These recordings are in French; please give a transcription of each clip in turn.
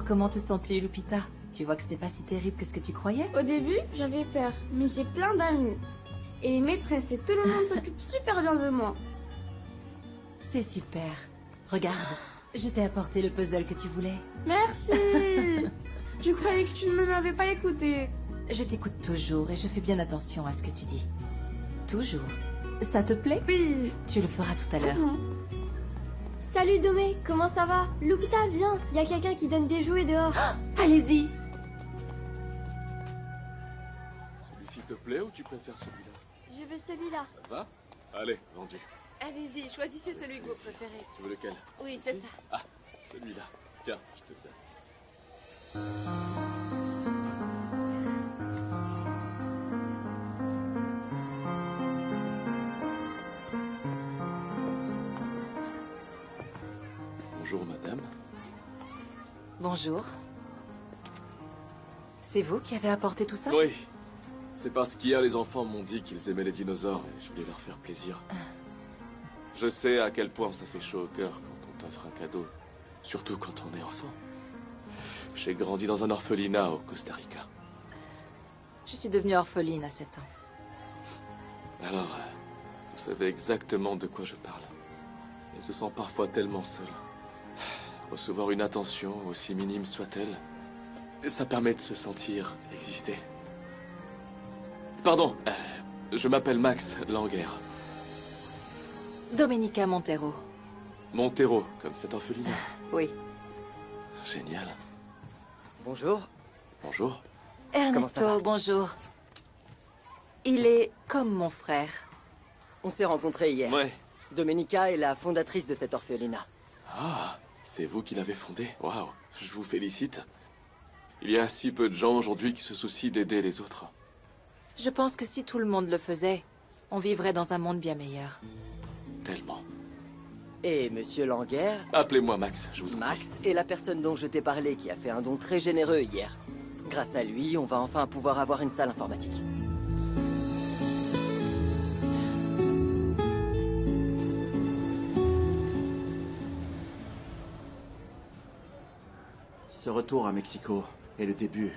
comment te sens-tu, Lupita? Tu vois que c'était pas si terrible que ce que tu croyais? Au début, j'avais peur, mais j'ai plein d'amis. Et les maîtresses et tout le monde s'occupent super bien de moi. C'est super. Regarde, je t'ai apporté le puzzle que tu voulais. Merci. Je croyais que tu ne m'avais pas écouté. Je t'écoute toujours et je fais bien attention à ce que tu dis. Toujours. Ça te plaît? Oui. Tu le feras tout à l'heure. Salut Domé, comment ça va? Lupita, viens, y a quelqu'un qui donne des jouets dehors. Allez-y. Celui-ci te plaît ou tu préfères celui-là? Je veux celui-là. Ça va? Allez, vendu. Allez-y, choisissez celui que vous préférez. Tu veux lequel? Oui, c'est Ici? ça. Ah, celui-là. Tiens, je te le donne. Bonjour, madame. Bonjour. C'est vous qui avez apporté tout ça? Oui. C'est parce qu'hier, les enfants m'ont dit qu'ils aimaient les dinosaures et je voulais leur faire plaisir. Je sais à quel point ça fait chaud au cœur quand on t'offre un cadeau. Surtout quand on est enfant. J'ai grandi dans un orphelinat au Costa Rica. Je suis devenue orpheline à 7 ans. Alors, vous savez exactement de quoi je parle. On se sent parfois tellement seul. Recevoir une attention, aussi minime soit-elle, ça permet de se sentir exister. Pardon, je m'appelle Max Langer. Domenica Montero. Montero, comme cet orphelinat. Oui. Génial. Bonjour. Bonjour. Comment ça Ernesto, va? bonjour. Il est comme mon frère. On s'est rencontrés hier. Ouais. Domenica est la fondatrice de cet orphelinat. Ah, c'est vous qui l'avez fondé. Waouh, je vous félicite. Il y a si peu de gens aujourd'hui qui se soucient d'aider les autres. Je pense que si tout le monde le faisait, on vivrait dans un monde bien meilleur. Tellement. Et Monsieur Langer, Appelez-moi Max, je vous en prie. Max, est la personne dont je t'ai parlé qui a fait un don très généreux hier. Grâce à lui, on va enfin pouvoir avoir une salle informatique. Ce retour à Mexico est le début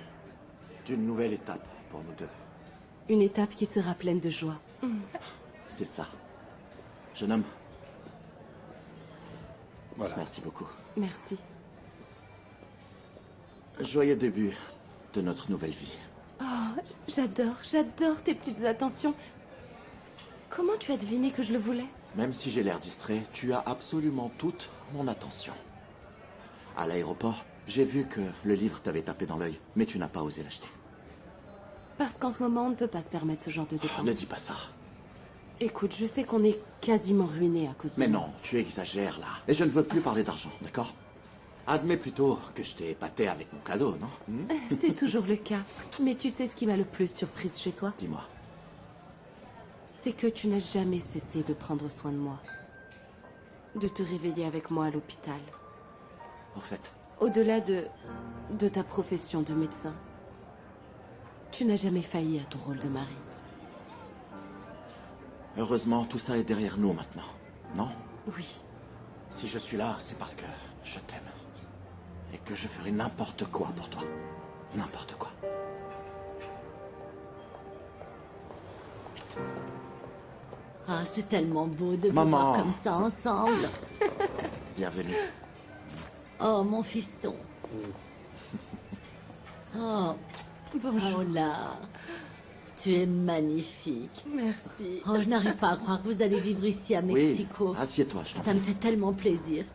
d'une nouvelle étape pour nous deux. Une étape qui sera pleine de joie. C'est ça. Jeune homme, Voilà. merci beaucoup. Merci. Joyeux début de notre nouvelle vie. Oh, j'adore tes petites attentions. Comment tu as deviné que je le voulais? Même si j'ai l'air distrait, tu as absolument toute mon attention. À l'aéroport, j'ai vu que le livre t'avait tapé dans l'œil, mais tu n'as pas osé l'acheter. Parce qu'en ce moment, on ne peut pas se permettre ce genre de dépenses. Ne dis pas ça. Écoute, je sais qu'on est quasiment ruinés à cause de Mais moi. non, tu exagères là. Et je ne veux plus parler d'argent, d'accord? Admets plutôt que je t'ai épaté avec mon cadeau, non? C'est toujours le cas. Mais tu sais ce qui m'a le plus surprise chez toi? Dis-moi. C'est que tu n'as jamais cessé de prendre soin de moi. De te réveiller avec moi à l'hôpital. Au fait, Au-delà de ta profession de médecin, tu n'as jamais failli à ton rôle de mari. heureusement, tout ça est derrière nous maintenant, non? Oui. Si je suis là, c'est parce que je t'aime. Et que je ferai n'importe quoi pour toi. N'importe quoi. Ah, c'est tellement beau de vous Maman. voir comme ça ensemble. Bienvenue. Oh, mon fiston. Oh, Bonjour. oh là. Tu es magnifique. Merci. Oh, je n'arrive pas à croire que vous allez vivre ici à Mexico. Oui, assieds-toi, je t'en Ça me prie. fait tellement plaisir.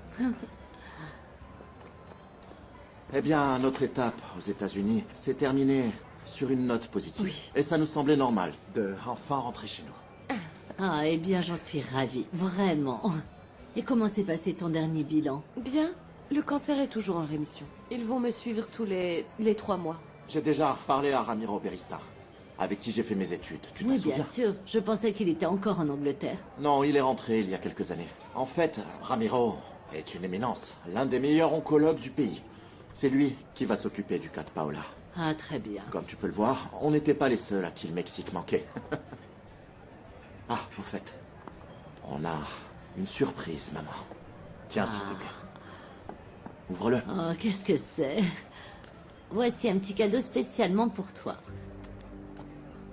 Eh bien, notre étape aux États-Unis s'est terminée sur une note positive. Oui. Et ça nous semblait normal de enfin rentrer chez nous. Ah, eh bien, j'en suis ravie. Vraiment. Et comment s'est passé ton dernier bilan? Bien. Le cancer est toujours en rémission. Ils vont me suivre tous les 3 mois. J'ai déjà parlé à Ramiro Berista, avec qui j'ai fait mes études. Tu t'en Oui, souviens? bien sûr. Je pensais qu'il était encore en Angleterre. Non, il est rentré il y a quelques années. En fait, Ramiro est une éminence, l'un des meilleurs oncologues du pays. C'est lui qui va s'occuper du cas de Paola. Ah, très bien. Comme tu peux le voir, on n'était pas les seuls à qui le Mexique manquait. Ah, au fait, on a une surprise, maman. Tiens, s'il te plaît. Ouvre-le. Oh, qu'est-ce que c'est? Voici un petit cadeau spécialement pour toi.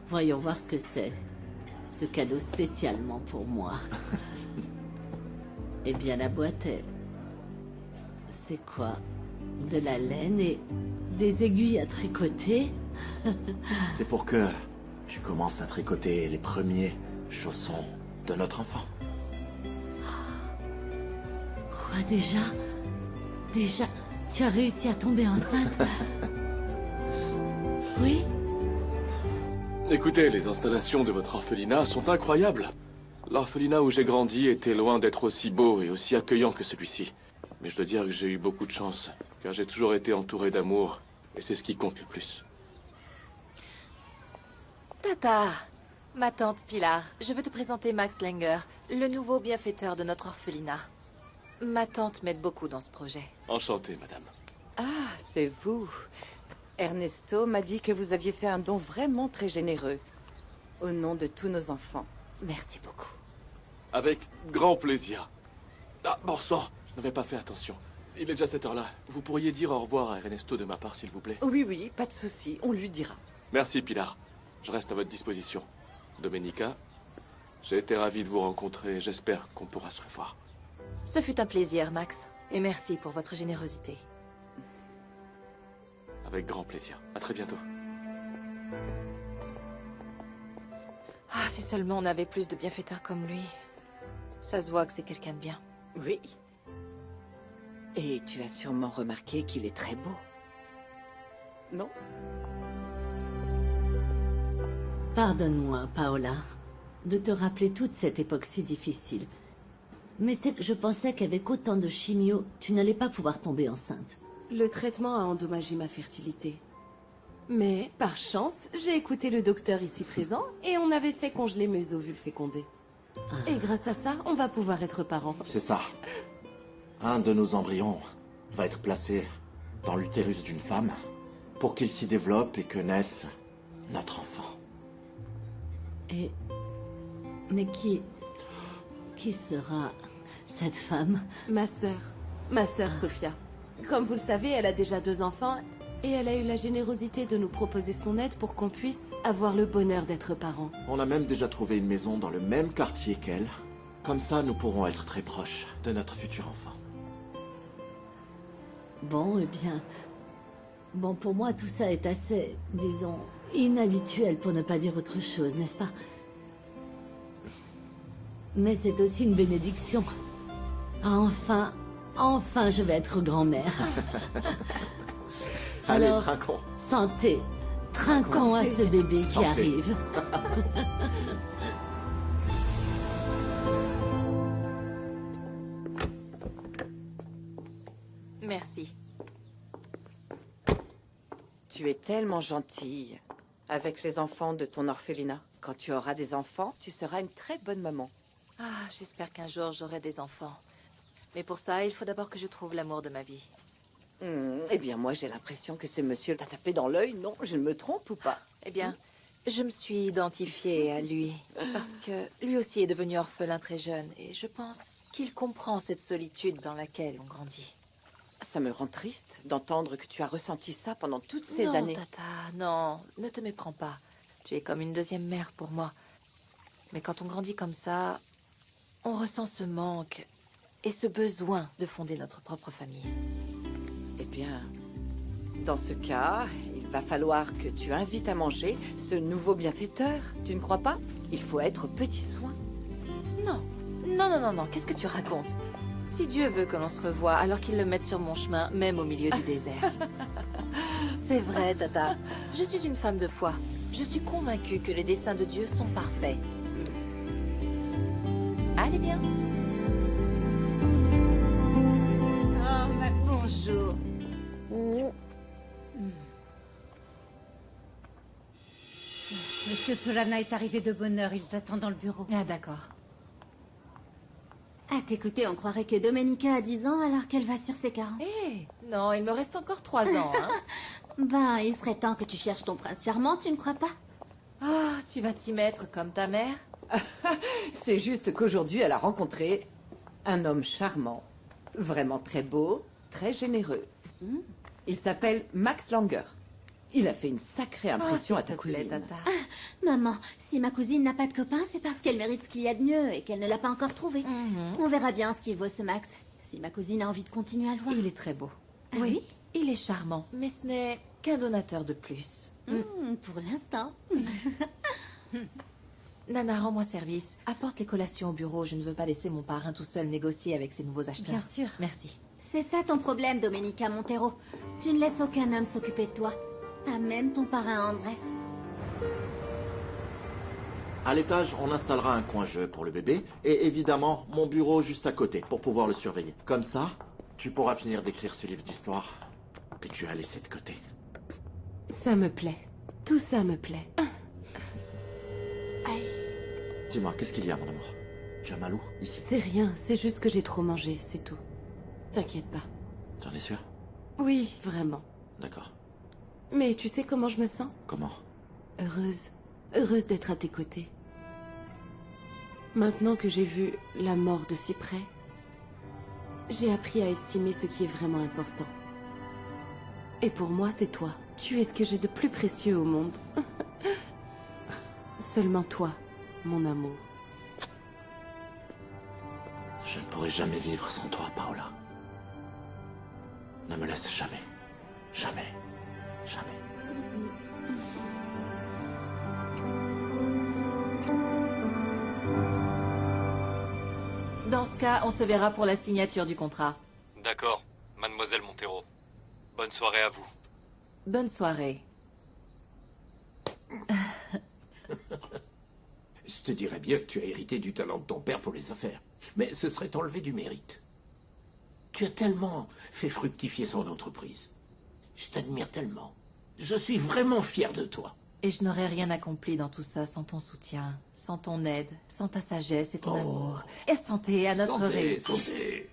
Voyons voir ce que c'est. Ce cadeau spécialement pour moi. Eh bien, la boîte est... C'est quoi? De la laine et des aiguilles à tricoter? C'est pour que tu commences à tricoter les premiers chaussons de notre enfant. Quoi déjà? Déjà, tu as réussi à tomber enceinte? Oui? Écoutez, les installations de votre orphelinat sont incroyables. L'orphelinat où j'ai grandi était loin d'être aussi beau et aussi accueillant que celui-ci. Mais je dois dire que j'ai eu beaucoup de chance, car j'ai toujours été entouré d'amour, et c'est ce qui compte le plus. Tata, ma tante Pilar, je veux te présenter Max Langer, le nouveau bienfaiteur de notre orphelinat. Ma tante m'aide beaucoup dans ce projet. Enchanté, madame. Ah, c'est vous. Ernesto m'a dit que vous aviez fait un don vraiment très généreux. Au nom de tous nos enfants. Merci beaucoup. Avec grand plaisir. Ah, bon sang, je n'avais pas fait attention. Il est déjà cette heure-là. Vous pourriez dire au revoir à Ernesto de ma part, s'il vous plaît? Oui, oui, pas de souci, on lui dira. Merci, Pilar. Je reste à votre disposition. Domenica, j'ai été ravi de vous rencontrer et j'espère qu'on pourra se revoir. Ce fut un plaisir, Max. Et merci pour votre générosité. Avec grand plaisir. À très bientôt. Ah, si seulement on avait plus de bienfaiteurs comme lui. Ça se voit que c'est quelqu'un de bien. Oui. Et tu as sûrement remarqué qu'il est très beau. Non? Pardonne-moi, Paola, de te rappeler toute cette époque si difficile. Mais c'est que je pensais qu'avec autant de chimio, tu n'allais pas pouvoir tomber enceinte. Le traitement a endommagé ma fertilité. Mais, par chance, j'ai écouté le docteur ici présent et on avait fait congeler mes ovules fécondés. Et grâce à ça, on va pouvoir être parents. C'est ça. Un de nos embryons va être placé dans l'utérus d'une femme pour qu'il s'y développe et que naisse notre enfant. Et... Mais qui sera cette femme? Ma sœur Sophia. Comme vous le savez, elle a déjà 2 enfants et elle a eu la générosité de nous proposer son aide pour qu'on puisse avoir le bonheur d'être parents. On a même déjà trouvé une maison dans le même quartier qu'elle. Comme ça, nous pourrons être très proches de notre futur enfant. Bon, eh bien... Bon, pour moi, tout ça est assez, disons, inhabituel pour ne pas dire autre chose, n'est-ce pas? Mais c'est aussi une bénédiction. Enfin, je vais être grand-mère. Allez, Alors, trinquons. Santé. Trinquons à ce bébé qui Santé. arrive. Merci. Tu es tellement gentille avec les enfants de ton orphelinat. Quand tu auras des enfants, tu seras une très bonne maman. Ah, j'espère qu'un jour j'aurai des enfants. Mais pour ça, il faut d'abord que je trouve l'amour de ma vie. Eh bien, moi, j'ai l'impression que ce monsieur t'a tapé dans l'œil. Non, je ne me trompe ou pas? Eh bien, je me suis identifiée à lui. Parce que lui aussi est devenu orphelin très jeune. Et je pense qu'il comprend cette solitude dans laquelle on grandit. Ça me rend triste d'entendre que tu as ressenti ça pendant toutes ces non, années. Tata, non, ne te méprends pas. Tu es comme une deuxième mère pour moi. Mais quand on grandit comme ça, on ressent ce manque et ce besoin de fonder notre propre famille. Eh bien, dans ce cas, il va falloir que tu invites à manger ce nouveau bienfaiteur. Tu ne crois pas? Il faut être petit soin. Non, non, qu'est-ce que tu racontes? Si Dieu veut que l'on se revoie, alors qu'il le mette sur mon chemin, même au milieu du désert. C'est vrai, Tata. Je suis une femme de foi. Je suis convaincue que les desseins de Dieu sont parfaits. Allez, bien. Bonjour. Monsieur Solana est arrivé de bonne heure, il t'attend dans le bureau. Ah, d'accord. À t'écouter, on croirait que Domenica a 10 ans alors qu'elle va sur ses 40. Non, il me reste encore 3 ans, hein. Ben, il serait temps que tu cherches ton prince charmant, tu ne crois pas? Ah, tu vas t'y mettre comme ta mère? C'est juste qu'aujourd'hui, elle a rencontré un homme charmant, vraiment très beau, très généreux. Il s'appelle Max Langer. Il a fait une sacrée impression à ta cousine. Tata. Maman, si ma cousine n'a pas de copain, c'est parce qu'elle mérite ce qu'il y a de mieux et qu'elle ne l'a pas encore trouvé. On verra bien ce qu'il vaut ce Max, si ma cousine a envie de continuer à le voir. Il est très beau. Ah Oui, il est charmant, mais ce n'est qu'un donateur de plus. Pour l'instant. Nana, rends-moi service. Apporte les collations au bureau. Je ne veux pas laisser mon parrain tout seul négocier avec ses nouveaux acheteurs. Bien sûr. Merci. C'est ça ton problème, Domenica Montero. Tu ne laisses aucun homme s'occuper de toi. Pas même ton parrain Andrés. À l'étage, on installera un coin jeu pour le bébé, et évidemment, mon bureau juste à côté, pour pouvoir le surveiller. Comme ça, tu pourras finir d'écrire ce livre d'histoire que tu as laissé de côté. Ça me plaît. Tout ça me plaît. Dis-moi, qu'est-ce qu'il y a, mon amour? Tu as mal où, ici? C'est rien, c'est juste que j'ai trop mangé, c'est tout. T'inquiète pas. T'en es sûr? Oui, vraiment. D'accord. Mais tu sais comment je me sens? Comment? Heureuse. Heureuse d'être à tes côtés. Maintenant que j'ai vu la mort de si près, j'ai appris à estimer ce qui est vraiment important. Et pour moi, c'est toi. Tu es ce que j'ai de plus précieux au monde. Seulement toi, mon amour. Je ne pourrai jamais vivre sans toi, Paola. Ne me laisse jamais. Jamais. Jamais. Dans ce cas, on se verra pour la signature du contrat. D'accord, mademoiselle Montero. Bonne soirée à vous. Bonne soirée. Je te dirais bien que tu as hérité du talent de ton père pour les affaires. Mais ce serait t'enlever du mérite. Tu as tellement fait fructifier son entreprise. Je t'admire tellement. Je suis vraiment fier de toi. Et je n'aurais rien accompli dans tout ça sans ton soutien, sans ton aide, sans ta sagesse et ton amour. Et santé à notre réussite. Santé.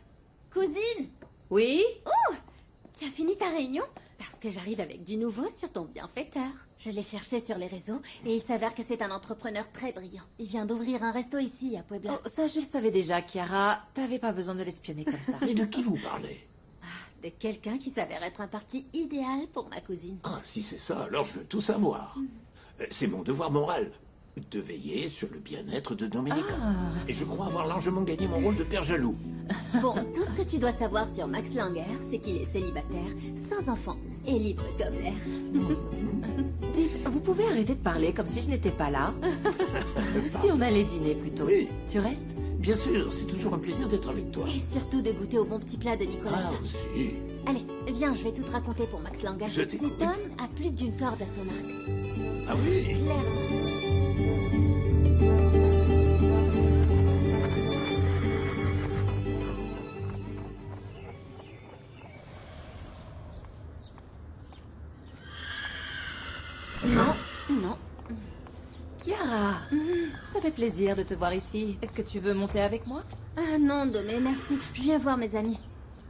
Cousine! Oui? Oh! Tu as fini ta réunion? Parce que j'arrive avec du nouveau sur ton bienfaiteur. Je l'ai cherché sur les réseaux et il s'avère que c'est un entrepreneur très brillant. Il vient d'ouvrir un resto ici, à Puebla. Oh, ça je le savais déjà, Chiara. T'avais pas besoin de l'espionner comme ça. Mais de qui vous parlez? De quelqu'un qui s'avère être un parti idéal pour ma cousine. Ah, si c'est ça, alors je veux tout savoir. C'est mon devoir moral de veiller sur le bien-être de Domenica. Et je crois avoir largement gagné mon rôle de père jaloux. Bon, tout ce que tu dois savoir sur Max Langer, c'est qu'il est célibataire, sans enfant et libre comme l'air. Dites, vous pouvez arrêter de parler comme si je n'étais pas là? Si on allait dîner plutôt. Oui. Tu restes? Bien sûr, c'est toujours un plaisir d'être avec toi. Et surtout de goûter au bon petit plat de Nicolas. Ah, aussi. Allez, viens, je vais tout te raconter pour Max Langer. Je Cet t'écoute. homme a plus d'une corde à son arc. Ah oui? Clairement. Non, non. Chiara, ça fait plaisir de te voir ici. Est-ce que tu veux monter avec moi? Ah non, Domé, merci. Je viens voir mes amis.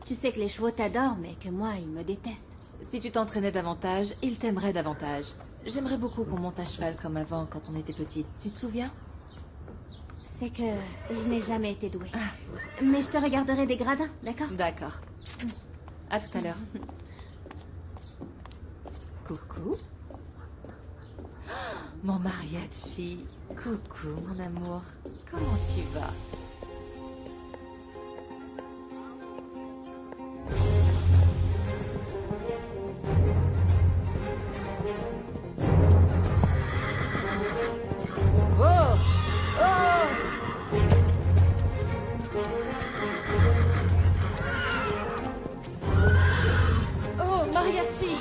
Tu sais que les chevaux t'adorent, mais que moi, ils me détestent. Si tu t'entraînais davantage, ils t'aimeraient davantage. J'aimerais beaucoup qu'on monte à cheval comme avant quand on était petite. Tu te souviens? C'est que je n'ai jamais été douée. Mais je te regarderai des gradins, d'accord? D'accord. À tout à l'heure. Coucou. Mon mariachi. Coucou, mon amour. Comment tu vas? Oh! Oh! Oh, mariachi!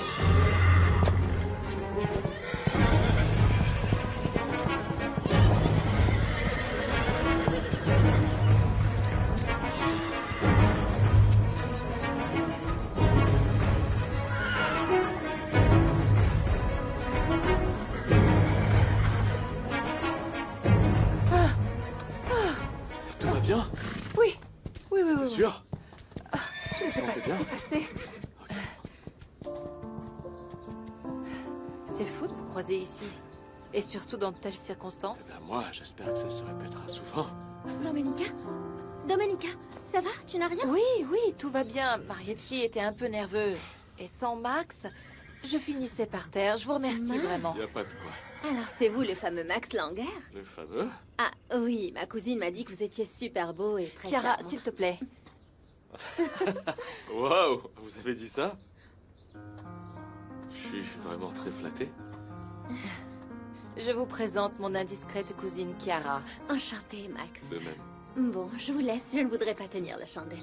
Tout va bien? Oui, oui, oui, oui. oui. Sûr? Je ne sais pas ce qui s'est passé. C'est fou de vous croiser ici. Et surtout dans de telles circonstances. Moi, j'espère que ça se répétera souvent. Domenica, Domenica, ça va? Tu n'as rien? Oui, tout va bien. Mariachi était un peu nerveux. Et sans Max, je finissais par terre. Je vous remercie Max. vraiment. Y a pas de quoi. Alors c'est vous le fameux Max Langer? Le fameux? Ah oui, ma cousine m'a dit que vous étiez super beau et très Chiara, charmant. s'il te plaît. Waouh, vous avez dit ça? Je suis vraiment très flatté. Je vous présente mon indiscrète cousine Chiara. Enchantée, Max. De même. Bon, je vous laisse, je ne voudrais pas tenir la chandelle.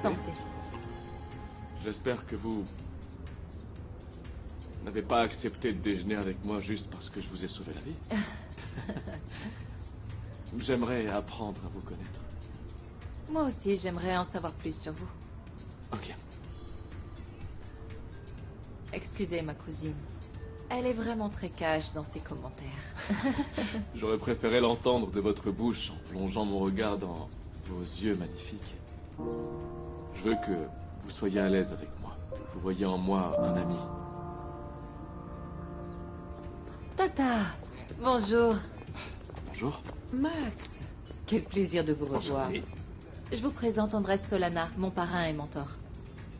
Santé. J'espère que vous n'avez pas accepté de déjeuner avec moi juste parce que je vous ai sauvé la vie. J'aimerais apprendre à vous connaître. Moi aussi, j'aimerais en savoir plus sur vous. Ok. Excusez ma cousine. Elle est vraiment très cash dans ses commentaires. J'aurais préféré l'entendre de votre bouche en plongeant mon regard dans vos yeux magnifiques. Je veux que vous soyez à l'aise avec moi, que vous voyez en moi un ami. Tata, bonjour. Bonjour. Max, quel plaisir de vous revoir. Enchanté. Je vous présente Andrés Solana, mon parrain et mentor.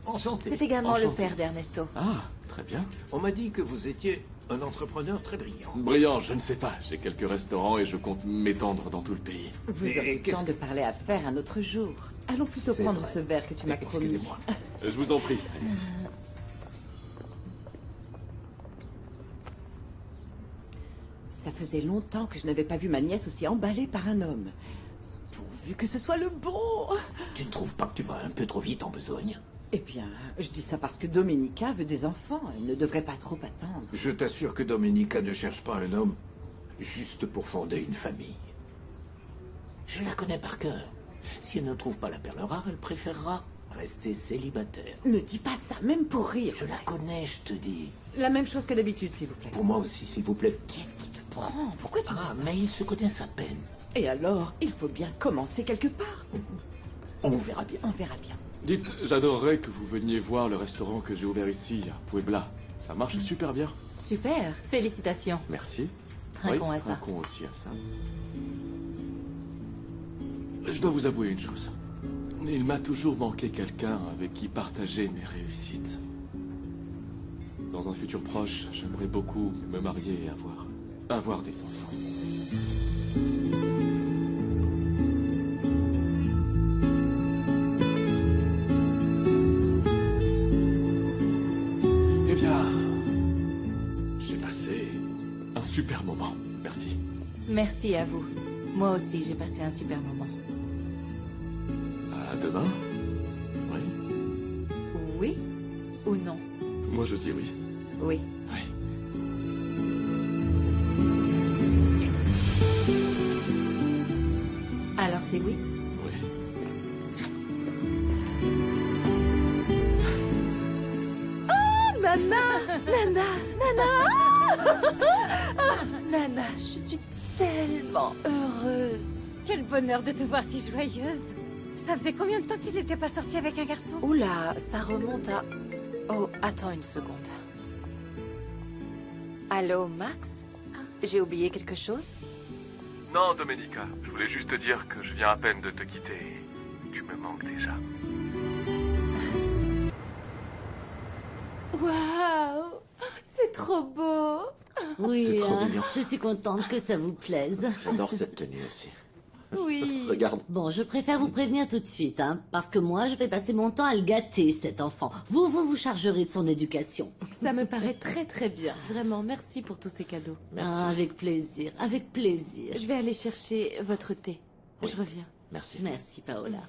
Enchanté. C'est également le Enchanté. père d'Ernesto. Ah, très bien. On m'a dit que vous étiez un entrepreneur très brillant. Brillant, je ne sais pas. J'ai quelques restaurants et je compte m'étendre dans tout le pays. Vous Et aurez le qu'est-ce temps de parler affaires un autre jour. Allons plutôt C'est prendre vrai. ce verre que tu m'as promis. Excusez-moi. Je vous en prie. Allez. Ça faisait longtemps que je n'avais pas vu ma nièce aussi emballée par un homme. Pourvu que ce soit le bon. Tu ne trouves pas que tu vas un peu trop vite en besogne? Eh bien, je dis ça parce que Domenica veut des enfants. Elle ne devrait pas trop attendre. Je t'assure que Domenica ne cherche pas un homme juste pour fonder une famille. Je la connais par cœur. Si elle ne trouve pas la perle rare, elle préférera rester célibataire. Ne dis pas ça, même pour rire. Je la connais, je te dis. La même chose que d'habitude, s'il vous plaît. Pour moi aussi, s'il vous plaît. Qu'est-ce qui te prend? Pourquoi tu dis Ah, ça? mais ils se connaissent à peine. Et alors, il faut bien commencer quelque part. On verra bien. On verra bien. Dites, j'adorerais que vous veniez voir le restaurant que j'ai ouvert ici, à Puebla. Ça marche super bien. Super, félicitations. Merci. Trinquons Oui, à ça. trinquons aussi à ça. Je dois vous avouer une chose. Il m'a toujours manqué quelqu'un avec qui partager mes réussites. Dans un futur proche, j'aimerais beaucoup me marier et avoir des enfants. Eh bien, j'ai passé un super moment. Merci. Merci à vous. Moi aussi, j'ai passé un super moment. À demain? Oui. Oui ou non? Moi, je dis oui. Oui. Oui. Alors c'est oui? Oui. Oh, Nana! Nana! Nana! Ah, Nana, je suis tellement heureuse. Quel bonheur de te voir si joyeuse. Ça faisait combien de temps que tu n'étais pas sortie avec un garçon? Oula, ça remonte à... Oh, attends une seconde. Allô, Max? J'ai oublié quelque chose? Non, Domenica. Je voulais juste te dire que je viens à peine de te quitter. Tu me manques déjà. Waouh! C'est trop beau! Oui, C'est trop hein, mignon. je suis contente que ça vous plaise. J'adore cette tenue aussi. Oui. Regarde. Bon, je préfère vous prévenir tout de suite, hein, parce que moi, je vais passer mon temps à le gâter, cet enfant. Vous chargerez de son éducation. Ça me paraît très très bien. Vraiment, merci pour tous ces cadeaux. Merci. Ah, avec plaisir, avec plaisir. Je vais aller chercher votre thé. Oui. Je reviens. Merci. Merci, Paola.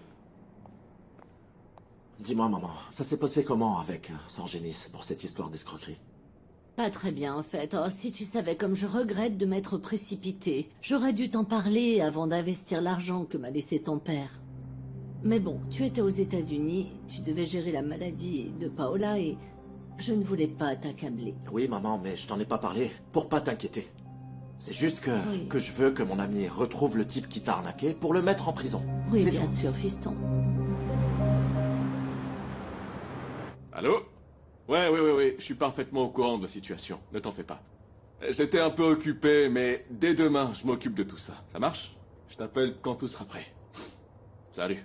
Dis-moi, maman, ça s'est passé comment avec Sangenis pour cette histoire d'escroquerie? Pas très bien, en fait. Oh, si tu savais comme je regrette de m'être précipitée. J'aurais dû t'en parler avant d'investir l'argent que m'a laissé ton père. Mais bon, tu étais aux États-Unis, tu devais gérer la maladie de Paola et je ne voulais pas t'accabler. Oui, maman, mais je t'en ai pas parlé pour pas t'inquiéter. C'est juste Oui. que je veux que mon ami retrouve le type qui t'a arnaqué pour le mettre en prison. Oui, C'est bien tout. sûr, fiston. Allô? Ouais, je suis parfaitement au courant de la situation. Ne t'en fais pas. J'étais un peu occupé, mais dès demain, je m'occupe de tout ça. Ça marche? Je t'appelle quand tout sera prêt. Salut.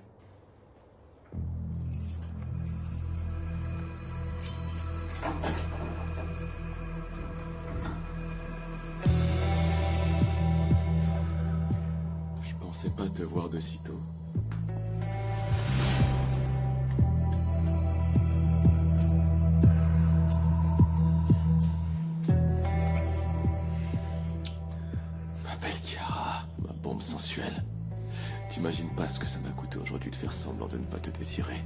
Je pensais pas te voir de sitôt. Ma belle Chiara, ma bombe sensuelle. T'imagines pas ce que ça m'a coûté aujourd'hui de faire semblant de ne pas te désirer.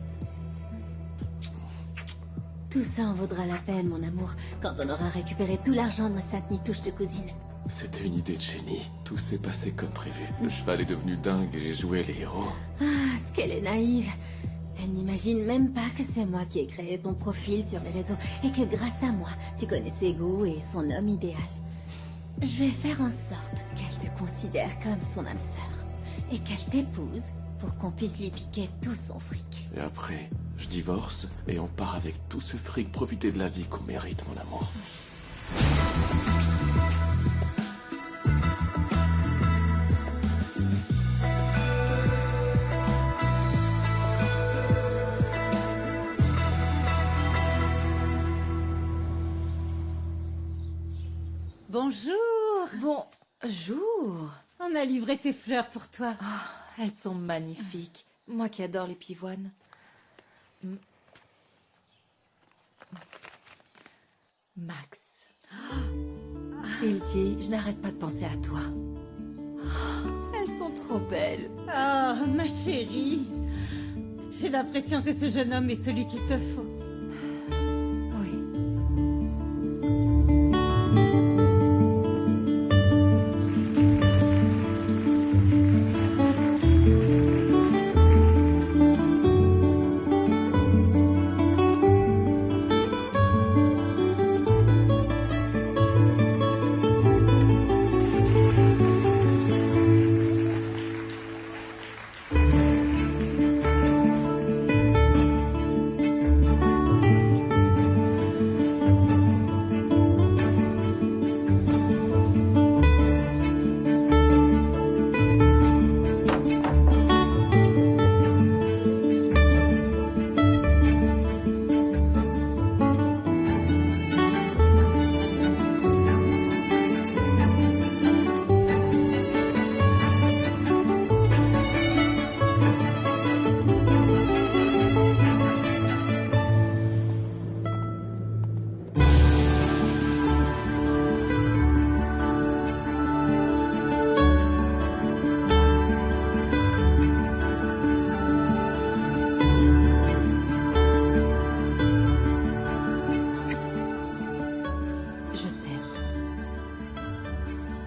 Tout ça en vaudra la peine, mon amour, quand on aura récupéré tout l'argent de ma sainte nitouche de cousine. C'était une idée de génie. Tout s'est passé comme prévu. Le cheval est devenu dingue et j'ai joué les héros. Ah, ce qu'elle est naïve. Elle n'imagine même pas que c'est moi qui ai créé ton profil sur les réseaux et que grâce à moi, tu connais ses goûts et son homme idéal. Je vais faire en sorte qu'elle te considère comme son âme sœur et qu'elle t'épouse pour qu'on puisse lui piquer tout son fric. Et après, je divorce et on part avec tout ce fric profiter de la vie qu'on mérite, mon amour. Bonjour. Bonjour. On a livré ces fleurs pour toi. Oh, elles sont magnifiques. Moi qui adore les pivoines. Max. Il dit, je n'arrête pas de penser à toi. Elles sont trop belles. Oh, ma chérie. J'ai l'impression que ce jeune homme est celui qu'il te faut. Oui.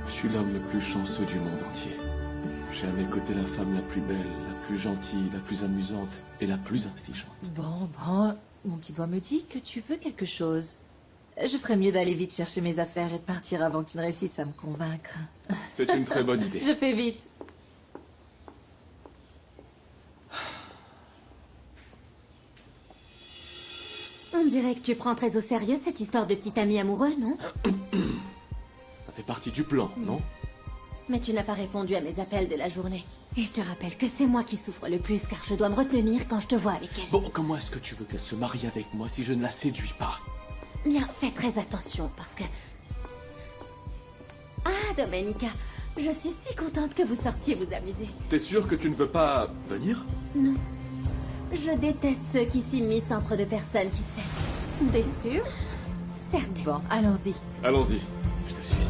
Je suis l'homme le plus chanceux du monde entier. J'ai à mes côtés la femme la plus belle, la plus gentille, la plus amusante et la plus intelligente. Bon, mon petit doigt me dit que tu veux quelque chose. Je ferais mieux d'aller vite chercher mes affaires et de partir avant que tu ne réussisses à me convaincre. C'est une très bonne idée. Je fais vite. On dirait que tu prends très au sérieux cette histoire de petit ami amoureux, non? Ça fait partie du plan, non? Mais tu n'as pas répondu à mes appels de la journée. Et je te rappelle que c'est moi qui souffre le plus car je dois me retenir quand je te vois avec elle. Bon, comment est-ce que tu veux qu'elle se marie avec moi si je ne la séduis pas? Bien, fais très attention parce que... Ah, Domenica, je suis si contente que vous sortiez vous amuser. T'es sûr que tu ne veux pas venir? Non. Je déteste ceux qui s'immiscent entre deux personnes qui s'aiment. T'es sûre? Certes. Bon, allons-y. Allons-y, je te suis.